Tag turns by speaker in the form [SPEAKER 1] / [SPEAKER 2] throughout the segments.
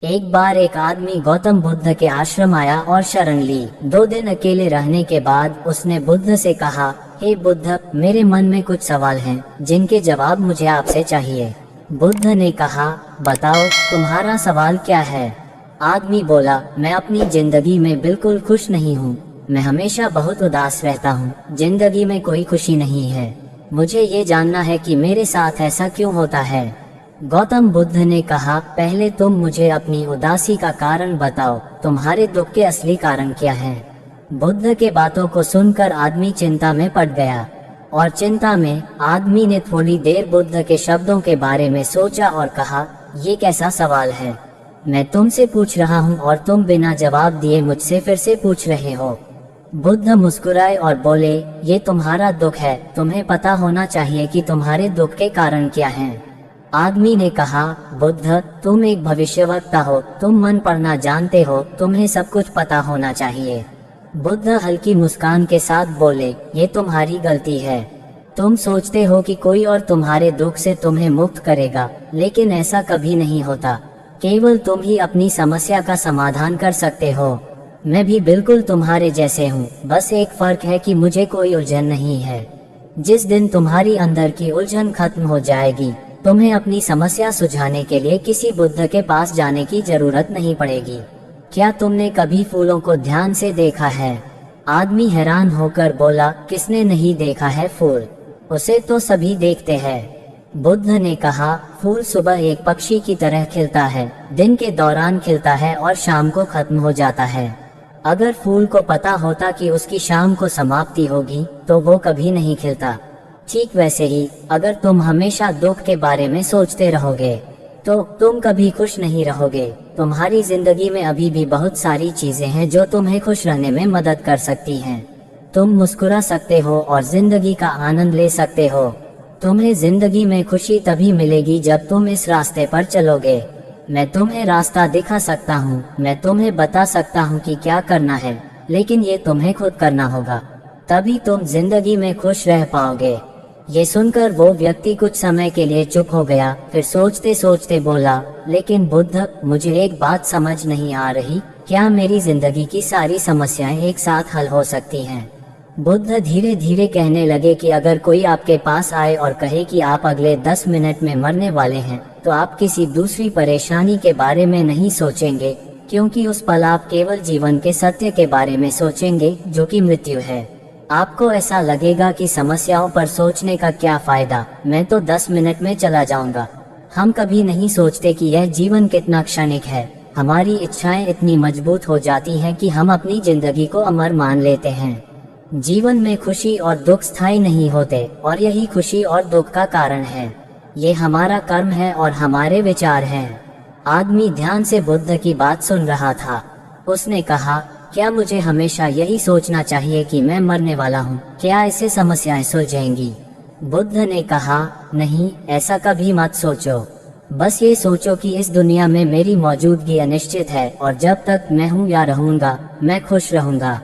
[SPEAKER 1] एक बार एक आदमी गौतम बुद्ध के आश्रम आया और शरण ली। 2 दिन अकेले रहने के बाद उसने बुद्ध से कहा, हे बुद्ध, मेरे मन में कुछ सवाल हैं जिनके जवाब मुझे आपसे चाहिए। बुद्ध ने कहा, बताओ तुम्हारा सवाल क्या है। आदमी बोला, मैं अपनी जिंदगी में बिल्कुल खुश नहीं हूँ। मैं हमेशा बहुत उदास रहता हूँ। जिंदगी में कोई खुशी नहीं है। मुझे ये जानना है कि मेरे साथ ऐसा क्यों होता है। गौतम बुद्ध ने कहा, पहले तुम मुझे अपनी उदासी का कारण बताओ। तुम्हारे दुख के असली कारण क्या है। बुद्ध के बातों को सुनकर आदमी चिंता में पड़ गया और चिंता में आदमी ने थोड़ी देर बुद्ध के शब्दों के बारे में सोचा और कहा, ये कैसा सवाल है। मैं तुमसे पूछ रहा हूँ और तुम बिना जवाब दिए मुझसे फिर से पूछ रहे हो। बुद्ध मुस्कुराए और बोले, ये तुम्हारा दुख है। तुम्हें पता होना चाहिए कि तुम्हारे दुख के कारण क्या हैं। आदमी ने कहा, बुद्ध, तुम एक भविष्यवक्ता हो। तुम मन पढ़ना जानते हो। तुम्हें सब कुछ पता होना चाहिए। बुद्ध हल्की मुस्कान के साथ बोले, ये तुम्हारी गलती है। तुम सोचते हो कि कोई और तुम्हारे दुख से तुम्हें मुक्त करेगा, लेकिन ऐसा कभी नहीं होता। केवल तुम ही अपनी समस्या का समाधान कर सकते हो। मैं भी बिल्कुल तुम्हारे जैसे हूँ। बस एक फर्क है कि मुझे कोई उलझन नहीं है। जिस दिन तुम्हारी अंदर की उलझन खत्म हो जाएगी, तुम्हें अपनी समस्या सुलझाने के लिए किसी बुद्ध के पास जाने की जरूरत नहीं पड़ेगी। क्या तुमने कभी फूलों को ध्यान से देखा है। आदमी हैरान होकर बोला, किसने नहीं देखा है फूल। उसे तो सभी देखते हैं। बुद्ध ने कहा, फूल सुबह एक पक्षी की तरह खिलता है। दिन के दौरान खिलता है और शाम को खत्म हो जाता है। अगर फूल को पता होता कि उसकी शाम को समाप्ति होगी तो वो कभी नहीं खिलता। ठीक वैसे ही अगर तुम हमेशा दुख के बारे में सोचते रहोगे तो तुम कभी खुश नहीं रहोगे। तुम्हारी जिंदगी में अभी भी बहुत सारी चीजें हैं जो तुम्हें खुश रहने में मदद कर सकती हैं। तुम मुस्कुरा सकते हो और जिंदगी का आनंद ले सकते हो। तुम्हें जिंदगी में खुशी तभी मिलेगी जब तुम इस रास्ते पर चलोगे। मैं तुम्हें रास्ता दिखा सकता हूँ। मैं तुम्हें बता सकता हूँ कि क्या करना है, लेकिन ये तुम्हें खुद करना होगा। तभी तुम जिंदगी में खुश रह पाओगे। ये सुनकर वो व्यक्ति कुछ समय के लिए चुप हो गया। फिर सोचते सोचते बोला, लेकिन बुद्ध, मुझे एक बात समझ नहीं आ रही। क्या मेरी जिंदगी की सारी समस्याएं एक साथ हल हो सकती हैं। बुद्ध धीरे धीरे कहने लगे कि अगर कोई आपके पास आए और कहे कि आप अगले 10 मिनट में मरने वाले हैं, तो आप किसी दूसरी परेशानी के बारे में नहीं सोचेंगे, क्योंकि उस पल आप केवल जीवन के सत्य के बारे में सोचेंगे, जो कि मृत्यु है। आपको ऐसा लगेगा कि समस्याओं पर सोचने का क्या फायदा, मैं तो 10 मिनट में चला जाऊंगा। हम कभी नहीं सोचते कि यह जीवन कितना क्षणिक है। हमारी इच्छाएं इतनी मजबूत हो जाती हैं कि हम अपनी जिंदगी को अमर मान लेते हैं। जीवन में खुशी और दुख स्थायी नहीं होते, और यही खुशी और दुख का कारण है। ये हमारा कर्म है और हमारे विचार हैं। आदमी ध्यान से बुद्ध की बात सुन रहा था। उसने कहा, क्या मुझे हमेशा यही सोचना चाहिए कि मैं मरने वाला हूँ? क्या इससे समस्याएं सुलझेंगी? बुद्ध ने कहा, नहीं, ऐसा कभी मत सोचो। बस ये सोचो कि इस दुनिया में मेरी मौजूदगी अनिश्चित है और जब तक मैं हूँ या रहूंगा, मैं खुश रहूंगा।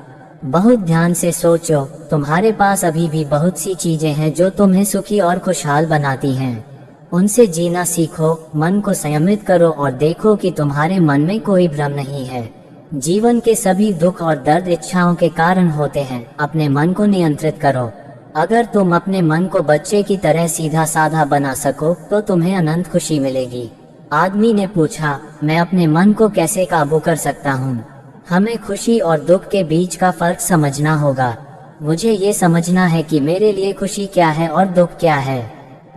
[SPEAKER 1] बहुत ध्यान से सोचो। तुम्हारे पास अभी भी बहुत सी चीजें हैं जो तुम्हें सुखी और खुशहाल बनाती हैं। उनसे जीना सीखो। मन को संयमित करो और देखो कि तुम्हारे मन में कोई भ्रम नहीं है। जीवन के सभी दुख और दर्द इच्छाओं के कारण होते हैं। अपने मन को नियंत्रित करो। अगर तुम अपने मन को बच्चे की तरह सीधा साधा बना सको तो तुम्हें अनंत खुशी मिलेगी। आदमी ने पूछा, मैं अपने मन को कैसे काबू कर सकता हूँ? हमें खुशी और दुख के बीच का फर्क समझना होगा। मुझे ये समझना है कि मेरे लिए खुशी क्या है और दुख क्या है।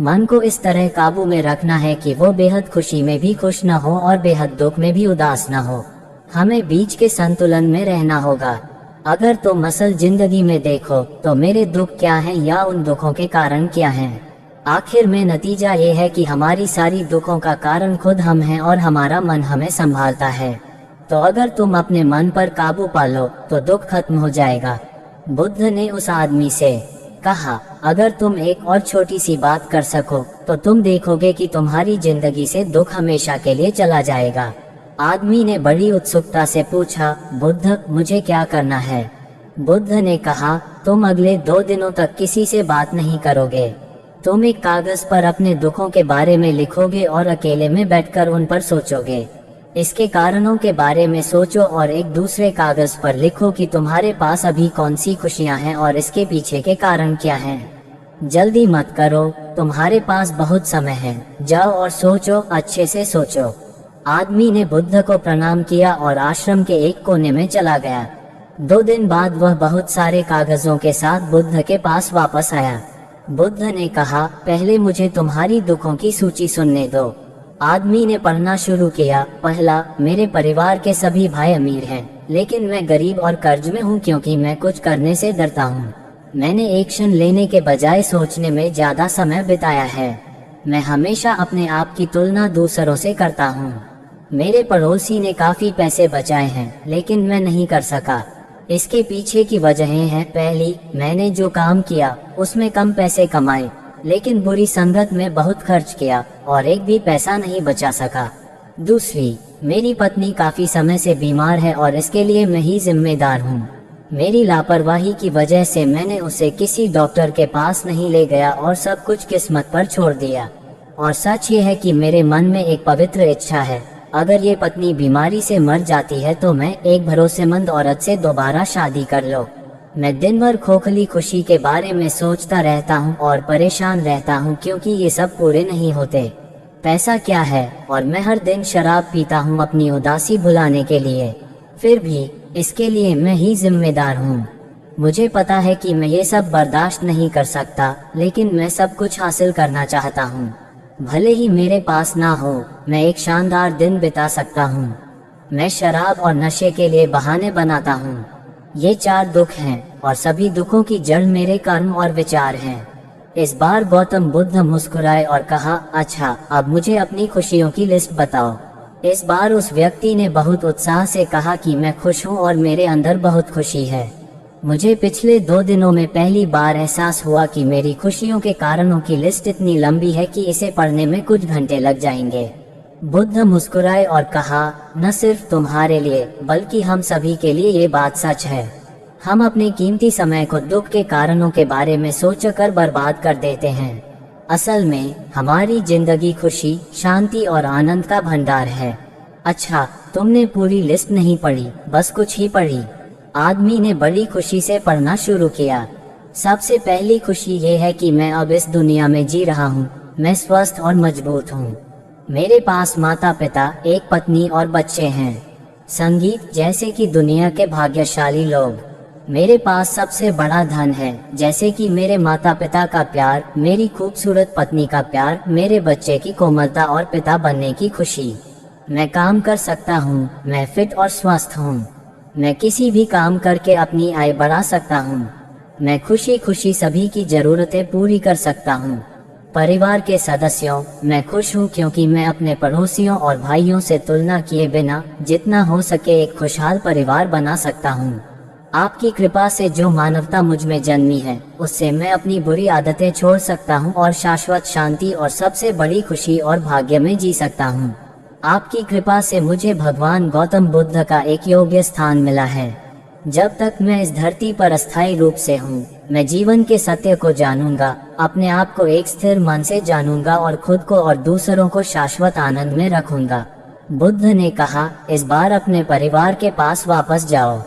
[SPEAKER 1] मन को इस तरह काबू में रखना है कि वो बेहद खुशी में भी खुश न हो और बेहद दुख में भी उदास न हो। हमें बीच के संतुलन में रहना होगा। अगर तुम असल जिंदगी में देखो तो मेरे दुख क्या हैं या उन दुखों के कारण क्या हैं। आखिर में नतीजा ये है कि हमारी सारी दुखों का कारण खुद हम हैं और हमारा मन हमें संभालता है। तो अगर तुम अपने मन पर काबू पालो तो दुख खत्म हो जाएगा। बुद्ध ने उस आदमी से कहा, अगर तुम एक और छोटी सी बात कर सको तो तुम देखोगे कि तुम्हारी जिंदगी से दुख हमेशा के लिए चला जाएगा। आदमी ने बड़ी उत्सुकता से पूछा, बुद्ध, मुझे क्या करना है? बुद्ध ने कहा, तुम अगले 2 दिनों तक किसी से बात नहीं करोगे। तुम एक कागज पर अपने दुखों के बारे में लिखोगे और अकेले में बैठकर उन पर सोचोगे। इसके कारणों के बारे में सोचो और एक दूसरे कागज पर लिखो कि तुम्हारे पास अभी कौन सी खुशियां हैं और इसके पीछे के कारण क्या हैं। जल्दी मत करो, तुम्हारे पास बहुत समय है। जाओ और सोचो, अच्छे से सोचो। आदमी ने बुद्ध को प्रणाम किया और आश्रम के एक कोने में चला गया। 2 दिन बाद वह बहुत सारे कागजों के साथ बुद्ध के पास वापस आया। बुद्ध ने कहा, पहले मुझे तुम्हारी दुखों की सूची सुनने दो। आदमी ने पढ़ना शुरू किया। पहला, मेरे परिवार के सभी भाई अमीर हैं, लेकिन मैं गरीब और कर्ज में हूँ क्योंकि मैं कुछ करने से डरता हूँ। मैंने एक्शन लेने के बजाय सोचने में ज्यादा समय बिताया है। मैं हमेशा अपने आप की तुलना दूसरों से करता हूँ। मेरे पड़ोसी ने काफी पैसे बचाए हैं, लेकिन मैं नहीं कर सका। इसके पीछे की वजहें हैं। पहली, मैंने जो काम किया उसमें कम पैसे कमाए, लेकिन बुरी संगत में बहुत खर्च किया और एक भी पैसा नहीं बचा सका। दूसरी, मेरी पत्नी काफी समय से बीमार है और इसके लिए मैं ही जिम्मेदार हूँ। मेरी लापरवाही की वजह से मैंने उसे किसी डॉक्टर के पास नहीं ले गया और सब कुछ किस्मत पर छोड़ दिया। और सच ये है कि मेरे मन में एक पवित्र इच्छा है, अगर ये पत्नी बीमारी से मर जाती है तो मैं एक भरोसेमंद औरत से दोबारा शादी कर लो। मैं दिन भर खोखली खुशी के बारे में सोचता रहता हूँ और परेशान रहता हूँ क्योंकि ये सब पूरे नहीं होते। पैसा क्या है, और मैं हर दिन शराब पीता हूँ अपनी उदासी भुलाने के लिए। फिर भी इसके लिए मैं ही जिम्मेदार हूँ। मुझे पता है कि मैं ये सब बर्दाश्त नहीं कर सकता, लेकिन मैं सब कुछ हासिल करना चाहता हूँ। भले ही मेरे पास ना हो, मैं एक शानदार दिन बिता सकता हूँ। मैं शराब और नशे के लिए बहाने बनाता हूँ। ये 4 दुख हैं और सभी दुखों की जड़ मेरे कर्म और विचार हैं। इस बार गौतम बुद्ध मुस्कुराए और कहा, अच्छा, अब मुझे अपनी खुशियों की लिस्ट बताओ। इस बार उस व्यक्ति ने बहुत उत्साह से कहा कि मैं खुश हूँ और मेरे अंदर बहुत खुशी है। मुझे पिछले 2 दिनों में पहली बार एहसास हुआ कि मेरी खुशियों के कारणों की लिस्ट इतनी लंबी है कि इसे पढ़ने में कुछ घंटे लग जाएंगे। बुद्ध मुस्कुराए और कहा, न सिर्फ तुम्हारे लिए बल्कि हम सभी के लिए ये बात सच है। हम अपने कीमती समय को दुख के कारणों के बारे में सोचकर बर्बाद कर देते हैं। असल में हमारी जिंदगी खुशी, शांति और आनंद का भंडार है। अच्छा, तुमने पूरी लिस्ट नहीं पढ़ी, बस कुछ ही पढ़ी। आदमी ने बड़ी खुशी से पढ़ना शुरू किया। सबसे पहली खुशी ये है कि मैं अब इस दुनिया में जी रहा हूँ। मैं स्वस्थ और मजबूत हूँ। मेरे पास माता पिता, एक पत्नी और बच्चे हैं। संगीत जैसे कि दुनिया के भाग्यशाली लोग। मेरे पास सबसे बड़ा धन है, जैसे कि मेरे माता पिता का प्यार, मेरी खूबसूरत पत्नी का प्यार, मेरे बच्चे की कोमलता और पिता बनने की खुशी। मैं काम कर सकता हूँ, मैं फिट और स्वस्थ हूँ। मैं किसी भी काम करके अपनी आय बढ़ा सकता हूँ। मैं खुशी खुशी सभी की जरूरतें पूरी कर सकता हूँ। परिवार के सदस्यों, मैं खुश हूँ क्योंकि मैं अपने पड़ोसियों और भाइयों से तुलना किए बिना जितना हो सके एक खुशहाल परिवार बना सकता हूँ। आपकी कृपा से जो मानवता मुझ में जन्मी है, उससे मैं अपनी बुरी आदतें छोड़ सकता हूँ और शाश्वत शांति और सबसे बड़ी खुशी और भाग्य में जी सकता हूँ। आपकी कृपा से मुझे भगवान गौतम बुद्ध का एक योग्य स्थान मिला है। जब तक मैं इस धरती पर अस्थायी रूप से हूँ, मैं जीवन के सत्य को जानूंगा, अपने आप को एक स्थिर मन से जानूंगा और खुद को और दूसरों को शाश्वत आनंद में रखूंगा। बुद्ध ने कहा, इस बार अपने परिवार के पास वापस जाओ।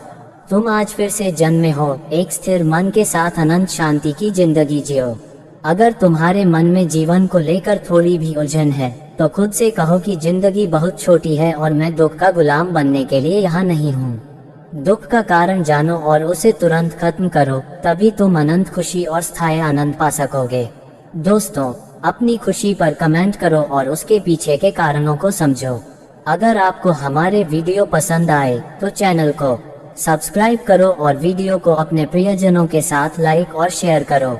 [SPEAKER 1] तुम आज फिर से जन्मे हो, एक स्थिर मन के साथ अनंत शांति की जिंदगी जियो। अगर तुम्हारे मन में जीवन को लेकर थोड़ी भी उलझन है, तो खुद से कहो कि जिंदगी बहुत छोटी है और मैं दुख का गुलाम बनने के लिए यहाँ नहीं हूँ। दुख का कारण जानो और उसे तुरंत खत्म करो, तभी तुम अनंत खुशी और स्थायी आनंद पा सकोगे। दोस्तों, अपनी खुशी पर कमेंट करो और उसके पीछे के कारणों को समझो। अगर आपको हमारे वीडियो पसंद आए तो चैनल को सब्सक्राइब करो और वीडियो को अपने प्रियजनों के साथ लाइक और शेयर करो।